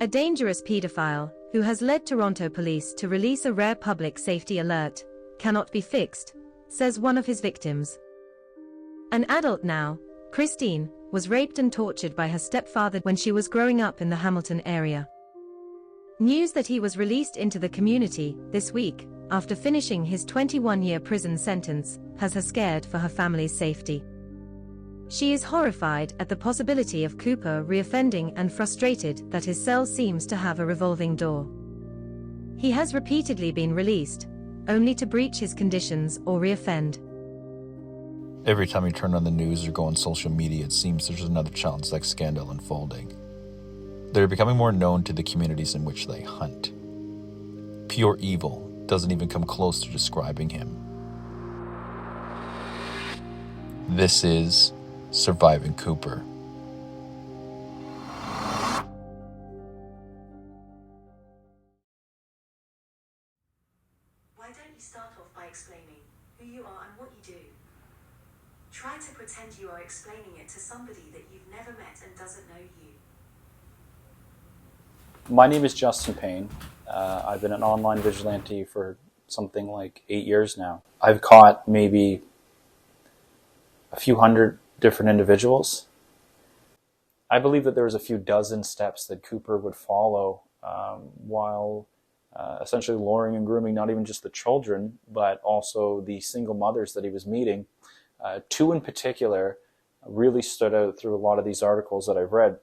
A dangerous pedophile, who has led Toronto police to release a rare public safety alert, cannot be fixed, says one of his victims. An adult now, Christine was raped and tortured by her stepfather when she was growing up in the Hamilton area. News that he was released into the community this week, after finishing his 21-year prison sentence, has her scared for her family's safety. She is horrified at the possibility of Cooper reoffending and frustrated that his cell seems to have a revolving door. He has repeatedly been released, only to breach his conditions or reoffend. Every time you turn on the news or go on social media, it seems there's another child sex scandal unfolding. They're becoming more known to the communities in which they hunt. Pure evil doesn't even come close to describing him. This is Surviving Cooper. Why don't you start off by explaining who you are and what you do? Try to pretend you are explaining it to somebody that you've never met and doesn't know you. My name is Justin Payne. I've been an online vigilante for something like 8 years now. I've caught maybe a few hundred different individuals. I believe that there was a few dozen steps that Cooper would follow while essentially luring and grooming not even just the children, but also the single mothers that he was meeting. Two in particular really stood out through a lot of these articles that I've read.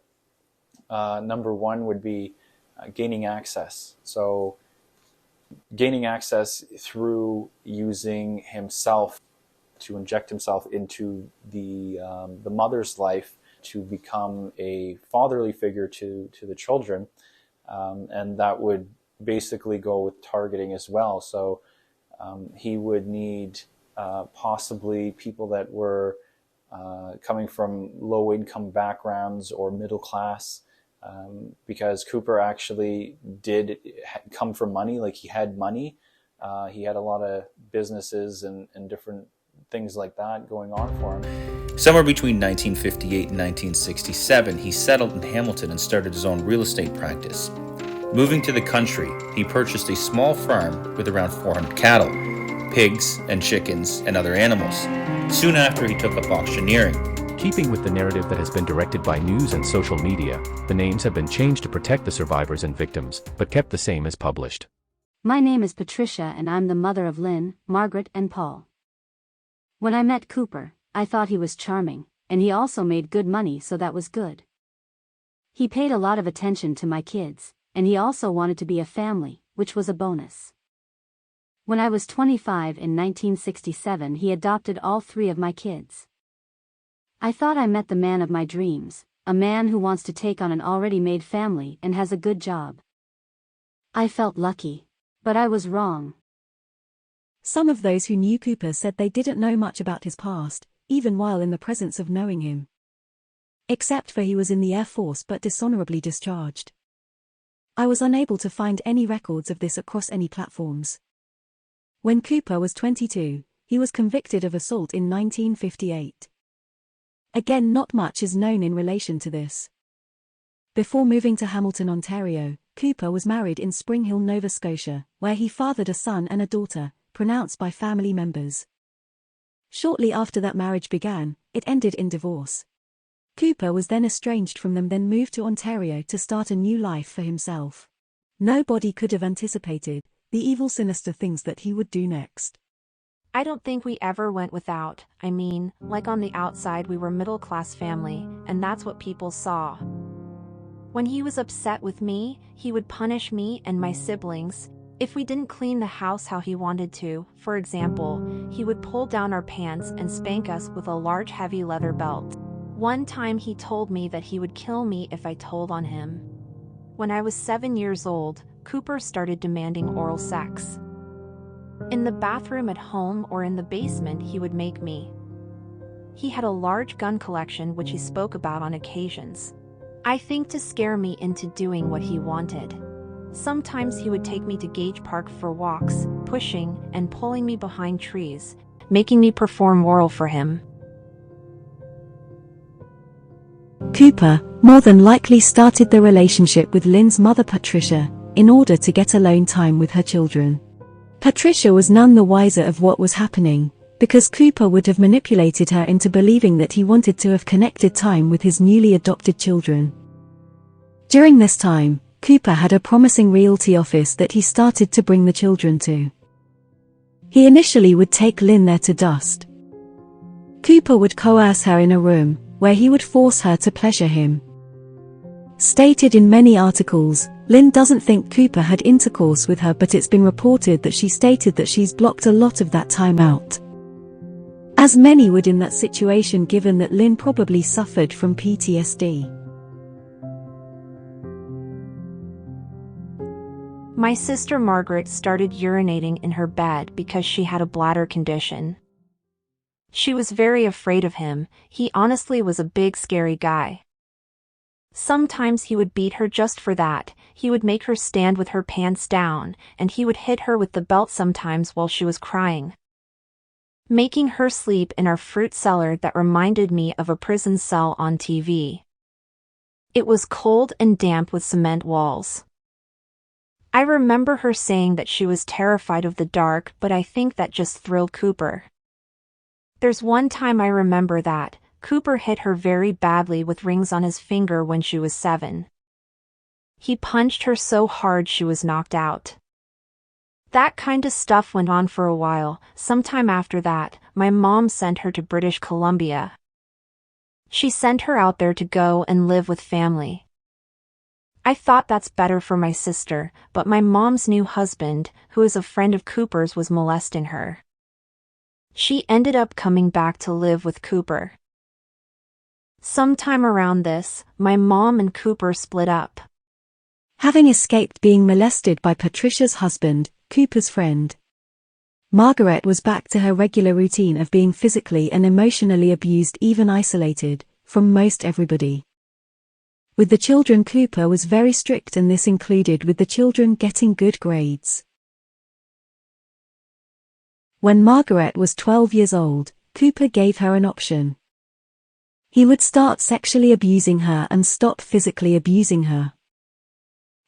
Number one would be gaining access. So gaining access through using himself to inject himself into the mother's life to become a fatherly figure to the children. And that would basically go with targeting as well. So he would need possibly people that were coming from low income backgrounds or middle class, because Cooper actually did come from money, like he had money. He had a lot of businesses and different things like that going on for him. Somewhere between 1958 and 1967, he settled in Hamilton and started his own real estate practice. Moving to the country, he purchased a small farm with around 400 cattle, pigs and chickens and other animals. Soon after, he took up auctioneering. Keeping with the narrative that has been directed by news and social media, the names have been changed to protect the survivors and victims, but kept the same as published. My name is Patricia and I'm the mother of Lynn, Margaret, and Paul. When I met Cooper, I thought he was charming, and he also made good money, so that was good. He paid a lot of attention to my kids, and he also wanted to be a family, which was a bonus. When I was 25 in 1967, he adopted all 3 of my kids. I thought I met the man of my dreams, a man who wants to take on an already made family and has a good job. I felt lucky, but I was wrong. Some of those who knew Cooper said they didn't know much about his past, even while in the presence of knowing him. Except for he was in the Air Force but dishonorably discharged. I was unable to find any records of this across any platforms. When Cooper was 22, he was convicted of assault in 1958. Again, not much is known in relation to this. Before moving to Hamilton, Ontario, Cooper was married in Spring Hill, Nova Scotia, where he fathered a son and a daughter, pronounced by family members. Shortly after that marriage began, it ended in divorce. Cooper was then estranged from them, then moved to Ontario to start a new life for himself. Nobody could have anticipated the evil, sinister things that he would do next. I don't think we ever went without. I mean, like on the outside we were middle-class family, and that's what people saw. When he was upset with me, he would punish me and my siblings. If we didn't clean the house how he wanted to, for example, he would pull down our pants and spank us with a large heavy leather belt. One time he told me that he would kill me if I told on him. When I was 7 years old, Cooper started demanding oral sex. In the bathroom at home or in the basement he would make me. He had a large gun collection which he spoke about on occasions. I think to scare me into doing what he wanted. Sometimes he would take me to Gage Park for walks, pushing and pulling me behind trees, making me perform oral for him. Cooper, more than likely started the relationship with Lynn's mother Patricia, in order to get alone time with her children. Patricia was none the wiser of what was happening, because Cooper would have manipulated her into believing that he wanted to have connected time with his newly adopted children. During this time, Cooper had a promising realty office that he started to bring the children to. He initially would take Lynn there to dust. Cooper would coerce her in a room, where he would force her to pleasure him. Stated in many articles, Lynn doesn't think Cooper had intercourse with her, but it's been reported that she stated that she's blocked a lot of that time out. As many would in that situation, given that Lynn probably suffered from PTSD. My sister Margaret started urinating in her bed because she had a bladder condition. She was very afraid of him. He honestly was a big scary guy. Sometimes he would beat her just for that. He would make her stand with her pants down, and he would hit her with the belt sometimes while she was crying, making her sleep in our fruit cellar that reminded me of a prison cell on TV. It was cold and damp with cement walls. I remember her saying that she was terrified of the dark, but I think that just thrilled Cooper. There's one time I remember that Cooper hit her very badly with rings on his finger when she was 7. He punched her so hard she was knocked out. That kind of stuff went on for a while. Sometime after that, my mom sent her to British Columbia. She sent her out there to go and live with family. I thought that's better for my sister, but my mom's new husband, who is a friend of Cooper's, was molesting her. She ended up coming back to live with Cooper. Sometime around this, my mom and Cooper split up. Having escaped being molested by Patricia's husband, Cooper's friend, Margaret was back to her regular routine of being physically and emotionally abused, even isolated from most everybody. With the children, Cooper was very strict, and this included with the children getting good grades. When Margaret was 12 years old, Cooper gave her an option. He would start sexually abusing her and stop physically abusing her.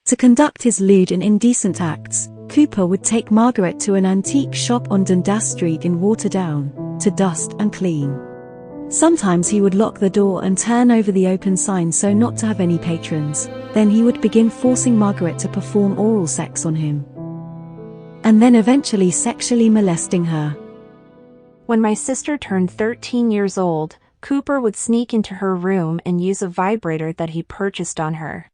To conduct his lewd and indecent acts, Cooper would take Margaret to an antique shop on Dundas Street in Waterdown, to dust and clean. Sometimes he would lock the door and turn over the open sign so not to have any patrons. Then he would begin forcing Margaret to perform oral sex on him, and then eventually sexually molesting her. When my sister turned 13 years old, Cooper would sneak into her room and use a vibrator that he purchased on her.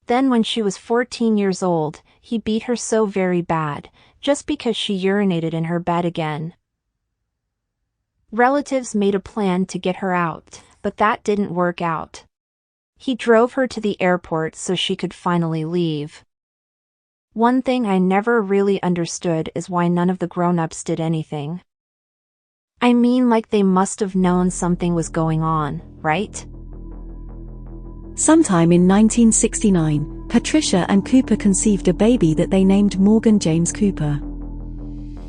Then when she was 14 years old, he beat her so very bad, just because she urinated in her bed again. Relatives made a plan to get her out, but that didn't work out. He drove her to the airport so she could finally leave. One thing I never really understood is why none of the grown-ups did anything. I mean, like, they must have known something was going on, right? Sometime in 1969, Patricia and Cooper conceived a baby that they named Morgan James Cooper.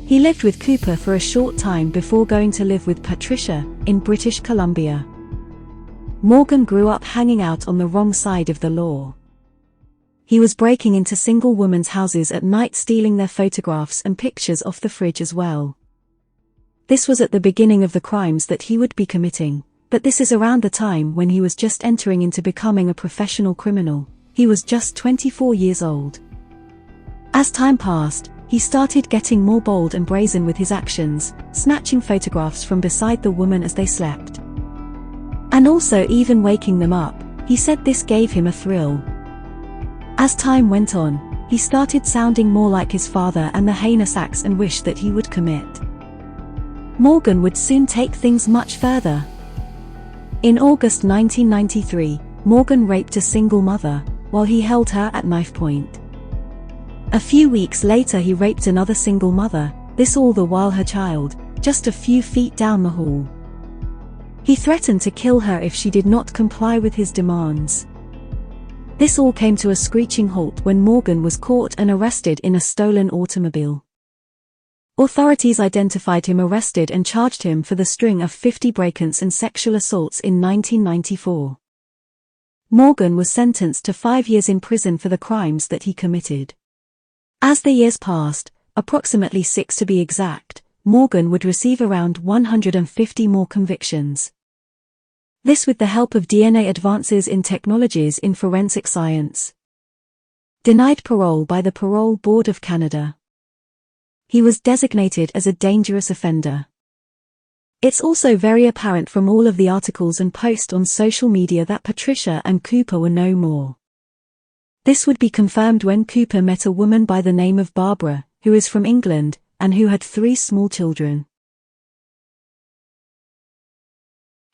He lived with Cooper for a short time before going to live with Patricia in British Columbia. Morgan grew up hanging out on the wrong side of the law. He was breaking into single women's houses at night, stealing their photographs and pictures off the fridge as well. This was at the beginning of the crimes that he would be committing, but this is around the time when he was just entering into becoming a professional criminal. He was just 24 years old. As time passed, he started getting more bold and brazen with his actions, snatching photographs from beside the woman as they slept, and also even waking them up. He said this gave him a thrill. As time went on, he started sounding more like his father and the heinous acts and wish that he would commit. Morgan would soon take things much further. In August 1993, Morgan raped a single mother, while he held her at knife point. A few weeks later he raped another single mother, this all the while her child, just a few feet down the hall. He threatened to kill her if she did not comply with his demands. This all came to a screeching halt when Morgan was caught and arrested in a stolen automobile. Authorities identified him, arrested and charged him for the string of 50 break-ins and sexual assaults in 1994. Morgan was sentenced to 5 years in prison for the crimes that he committed. As the years passed, approximately 6 to be exact, Morgan would receive around 150 more convictions. This with the help of DNA advances in technologies in forensic science. Denied parole by the Parole Board of Canada. He was designated as a dangerous offender. It's also very apparent from all of the articles and posts on social media that Patricia and Cooper were no more. This would be confirmed when Cooper met a woman by the name of Barbara, who is from England, and who had 3 small children.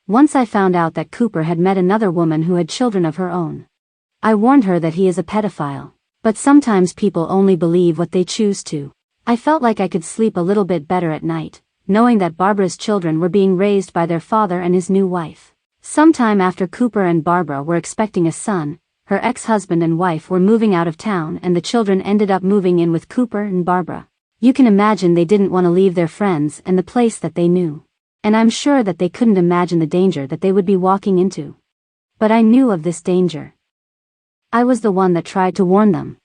Once I found out that Cooper had met another woman who had children of her own. I warned her that he is a pedophile, but sometimes people only believe what they choose to. I felt like I could sleep a little bit better at night, knowing that Barbara's children were being raised by their father and his new wife. Sometime after Cooper and Barbara were expecting a son, her ex-husband and wife were moving out of town and the children ended up moving in with Cooper and Barbara. You can imagine they didn't want to leave their friends and the place that they knew. And I'm sure that they couldn't imagine the danger that they would be walking into. But I knew of this danger. I was the one that tried to warn them.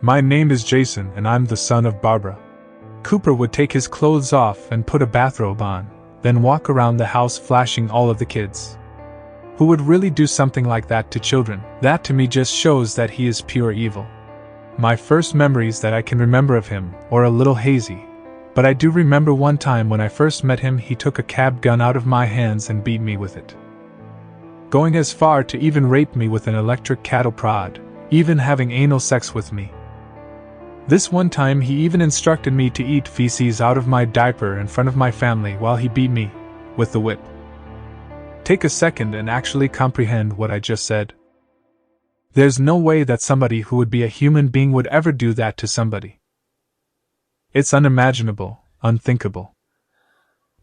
My name is Jason and I'm the son of Barbara. Cooper would take his clothes off and put a bathrobe on, then walk around the house flashing all of the kids. Who would really do something like that to children? That to me just shows that he is pure evil. My first memories that I can remember of him are a little hazy, but I do remember one time when I first met him he took a cab gun out of my hands and beat me with it. Going as far to even rape me with an electric cattle prod, even having anal sex with me. This one time he even instructed me to eat feces out of my diaper in front of my family while he beat me with the whip. Take a second and actually comprehend what I just said. There's no way that somebody who would be a human being would ever do that to somebody. It's unimaginable, unthinkable.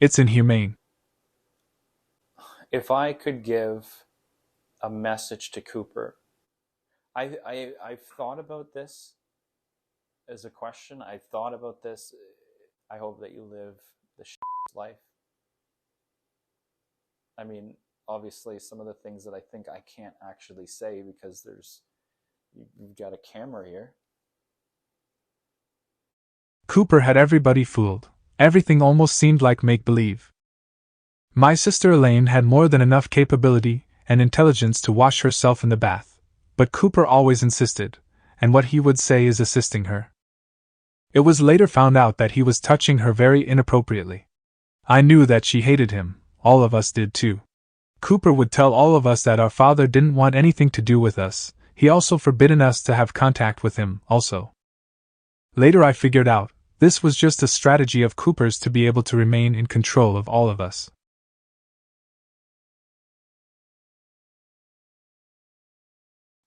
It's inhumane. If I could give a message to Cooper, I've thought about this as a question. I've thought about this. I hope that you live the life. I mean, obviously some of the things that I think I can't actually say because you've got a camera here. Cooper had everybody fooled. Everything almost seemed like make-believe. My sister Elaine had more than enough capability and intelligence to wash herself in the bath, but Cooper always insisted, and what he would say is assisting her. It was later found out that he was touching her very inappropriately. I knew that she hated him, all of us did too. Cooper would tell all of us that our father didn't want anything to do with us. He also forbidden us to have contact with him, also. Later I figured out, this was just a strategy of Cooper's to be able to remain in control of all of us.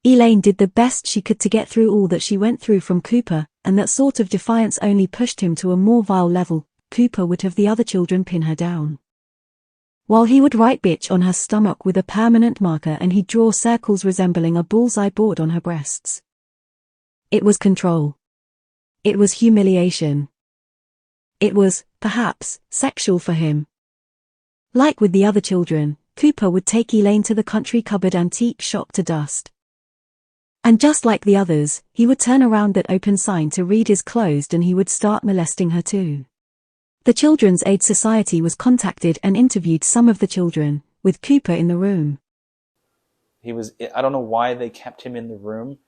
Elaine did the best she could to get through all that she went through from Cooper, and that sort of defiance only pushed him to a more vile level. Cooper would have the other children pin her down, while he would write bitch on her stomach with a permanent marker and he'd draw circles resembling a bullseye board on her breasts. It was control. It was humiliation. It was, perhaps, sexual for him. Like with the other children, Cooper would take Elaine to the country cupboard antique shop to dust. And just like the others, he would turn around that open sign to read his closed and he would start molesting her too. The Children's Aid Society was contacted and interviewed some of the children, with Cooper in the room. I don't know why they kept him in the room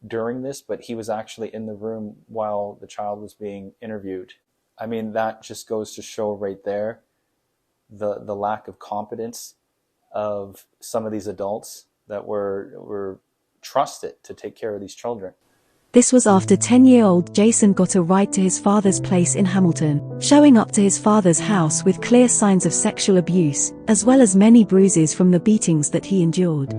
during this, but he was actually in the room while the child was being interviewed. I mean, that just goes to show right there the lack of competence of some of these adults that were trusted to take care of these children. This was after 10-year-old Jason got a ride to his father's place in Hamilton, showing up to his father's house with clear signs of sexual abuse, as well as many bruises from the beatings that he endured.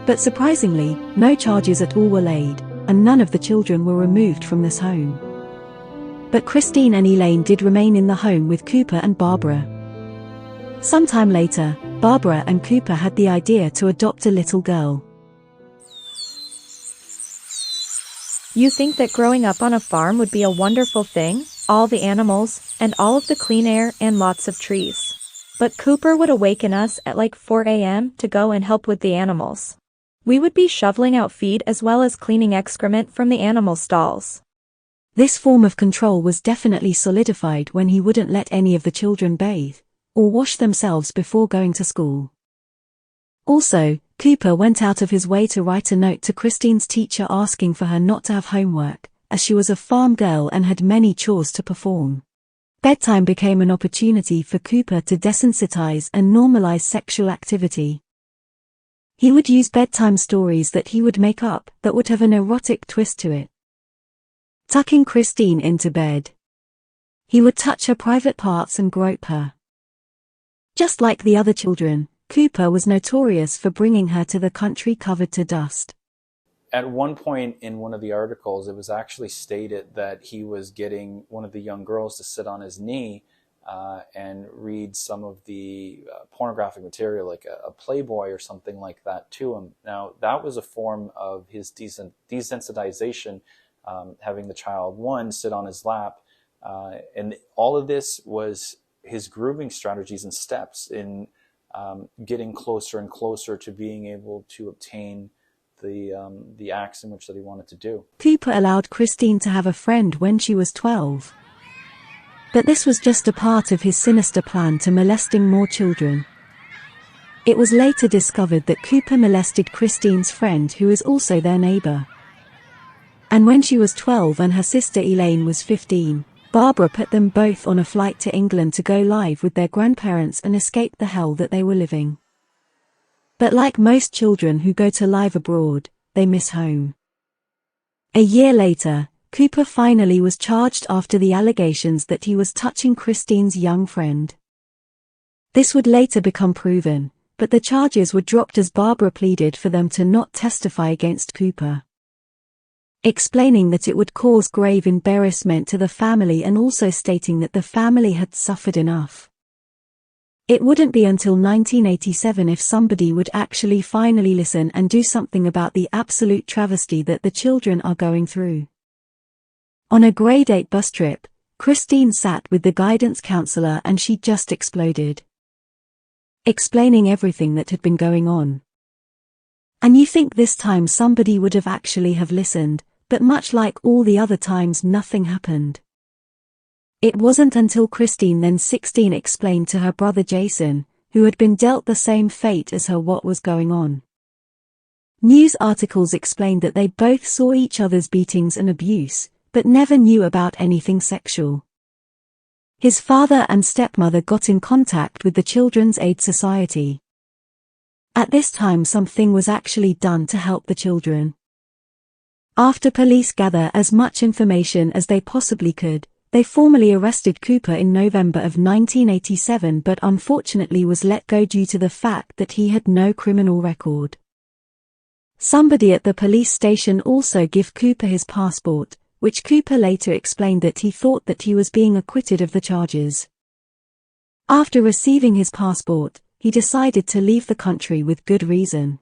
But surprisingly, no charges at all were laid, and none of the children were removed from this home. But Christine and Elaine did remain in the home with Cooper and Barbara. Sometime later, Barbara and Cooper had the idea to adopt a little girl. You think that growing up on a farm would be a wonderful thing? all the animals, and all of the clean air and lots of trees. But Cooper would awaken us at like 4 a.m. to go and help with the animals. We would be shoveling out feed as well as cleaning excrement from the animal stalls. This form of control was definitely solidified when he wouldn't let any of the children bathe or wash themselves before going to school. Also, Cooper went out of his way to write a note to Christine's teacher asking for her not to have homework, as she was a farm girl and had many chores to perform. Bedtime became an opportunity for Cooper to desensitize and normalize sexual activity. He would use bedtime stories that he would make up that would have an erotic twist to it. Tucking Christine into bed. He would touch her private parts and grope her. Just like the other children, Cooper was notorious for bringing her to the country covered to dust. At one point in one of the articles, it was actually stated that he was getting one of the young girls to sit on his knee and read some of the pornographic material, like a Playboy or something like that, to him. Now, that was a form of his desensitization, having the child, one, sit on his lap. And all of this was his grooming strategies and steps in getting closer and closer to being able to obtain the acts in which that he wanted to do. Cooper allowed Christine to have a friend when she was 12. But this was just a part of his sinister plan to molesting more children. It was later discovered that Cooper molested Christine's friend, who is also their neighbor. And when she was 12 and her sister Elaine was 15, Barbara put them both on a flight to England to go live with their grandparents and escape the hell that they were living. But like most children who go to live abroad, they miss home. A year later, Cooper finally was charged after the allegations that he was touching Christine's young friend. This would later become proven, but the charges were dropped as Barbara pleaded for them to not testify against Cooper, explaining that it would cause grave embarrassment to the family and also stating that the family had suffered enough. It wouldn't be until 1987 if somebody would actually finally listen and do something about the absolute travesty that the children are going through. On a grade 8 bus trip, Christine sat with the guidance counselor and she just exploded, explaining everything that had been going on. And you think this time somebody would have actually have listened, but much like all the other times, nothing happened. It wasn't until Christine, then 16, explained to her brother Jason, who had been dealt the same fate as her, what was going on. News articles explained that they both saw each other's beatings and abuse, but never knew about anything sexual. His father and stepmother got in contact with the Children's Aid Society. At this time something was actually done to help the children. After police gather as much information as they possibly could, they formally arrested Cooper in November of 1987, but unfortunately was let go due to the fact that he had no criminal record. Somebody at the police station also gave Cooper his passport, which Cooper later explained that he thought that he was being acquitted of the charges. After receiving his passport, he decided to leave the country with good reason.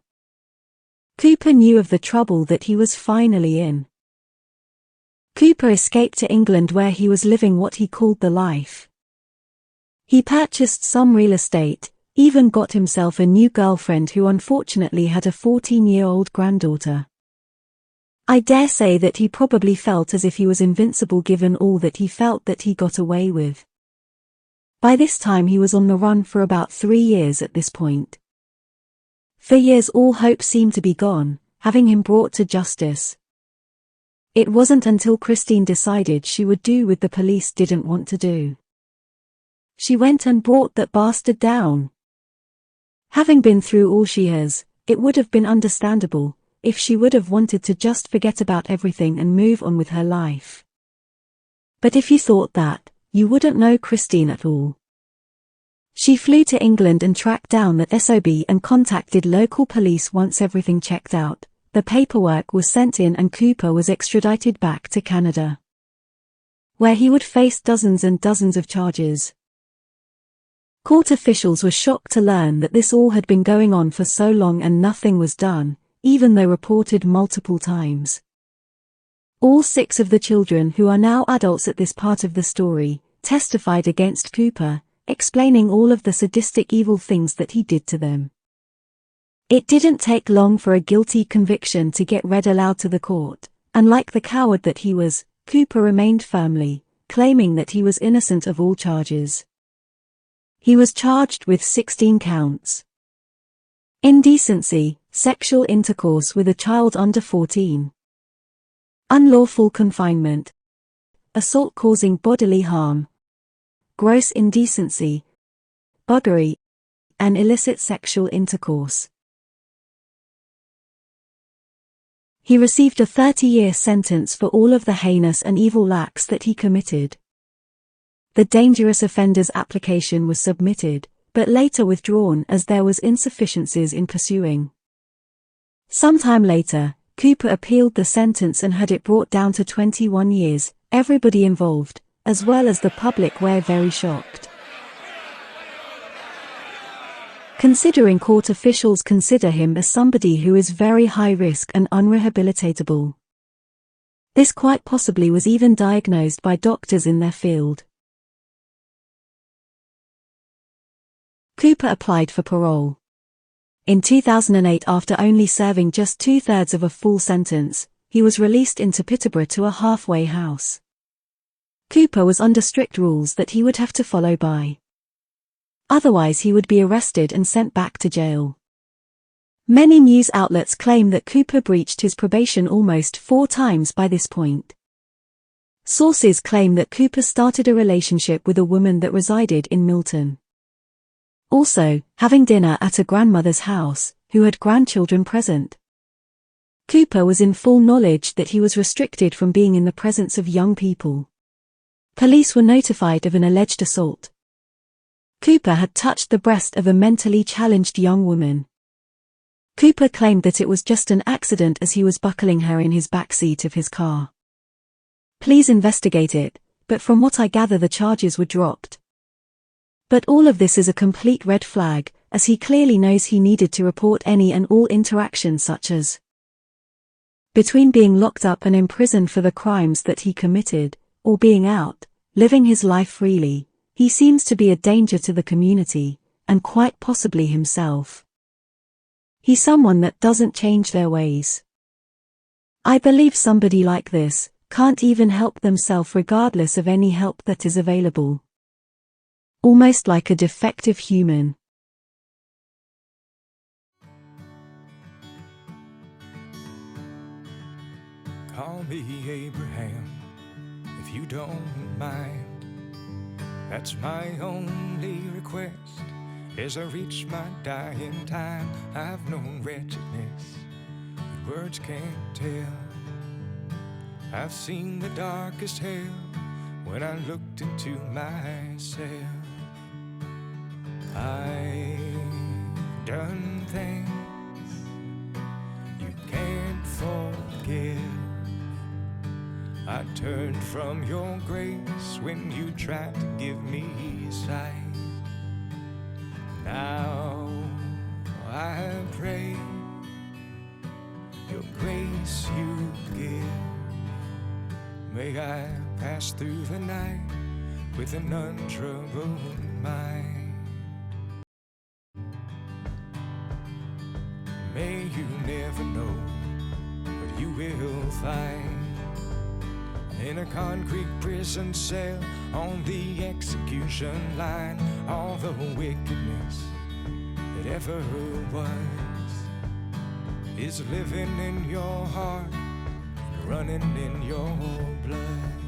Cooper knew of the trouble that he was finally in. Cooper escaped to England, where he was living what he called the life. He purchased some real estate, even got himself a new girlfriend who unfortunately had a 14-year-old granddaughter. I dare say that he probably felt as if he was invincible given all that he felt that he got away with. By this time he was on the run for about 3 years at this point. For years all hope seemed to be gone, having him brought to justice. It wasn't until Christine decided she would do what the police didn't want to do. She went and brought that bastard down. Having been through all she has, it would have been understandable if she would have wanted to just forget about everything and move on with her life. But if you thought that, you wouldn't know Christine at all. She flew to England and tracked down that SOB and contacted local police. Once everything checked out, the paperwork was sent in and Cooper was extradited back to Canada, where he would face dozens and dozens of charges. Court officials were shocked to learn that this all had been going on for so long and nothing was done, even though reported multiple times. All 6 of the children, who are now adults at this part of the story, testified against Cooper, explaining all of the sadistic evil things that he did to them. It didn't take long for a guilty conviction to get read aloud to the court, and like the coward that he was, Cooper remained firmly, claiming that he was innocent of all charges. He was charged with 16 counts. Indecency, sexual intercourse with a child under 14. Unlawful confinement. Assault causing bodily harm. Gross indecency. Buggery. And illicit sexual intercourse. He received a 30-year sentence for all of the heinous and evil acts that he committed. The dangerous offenders application was submitted, but later withdrawn as there was insufficiencies in pursuing. Sometime later, Cooper appealed the sentence and had it brought down to 21 years. Everybody involved, as well as the public, were very shocked. Considering court officials consider him as somebody who is very high risk and unrehabilitatable. This quite possibly was even diagnosed by doctors in their field. Cooper applied for parole. In 2008, after only serving just 2/3 of a full sentence, he was released into Peterborough to a halfway house. Cooper was under strict rules that he would have to follow by. Otherwise he would be arrested and sent back to jail. Many news outlets claim that Cooper breached his probation almost 4 times by this point. Sources claim that Cooper started a relationship with a woman that resided in Milton. Also, having dinner at a grandmother's house, who had grandchildren present. Cooper was in full knowledge that he was restricted from being in the presence of young people. Police were notified of an alleged assault. Cooper had touched the breast of a mentally challenged young woman. Cooper claimed that it was just an accident as he was buckling her in his back seat of his car. Please investigate it, but from what I gather the charges were dropped. But all of this is a complete red flag, as he clearly knows he needed to report any and all interactions such as between being locked up and imprisoned for the crimes that he committed, or being out, living his life freely. He seems to be a danger to the community, and quite possibly himself. He's someone that doesn't change their ways. I believe somebody like this can't even help themselves regardless of any help that is available. Almost like a defective human. Call me Abraham, if you don't mind. That's my only request. As I reach my dying time, I've known wretchedness that words can't tell. I've seen the darkest hell when I looked into myself. I've done things you can't forgive. I turned from your grace when you tried to give me sight. Now I pray your grace you give. May I pass through the night with an untroubled mind. May you never know what you will find in a concrete prison cell on the execution line. All the wickedness that ever was is living in your heart, running in your blood.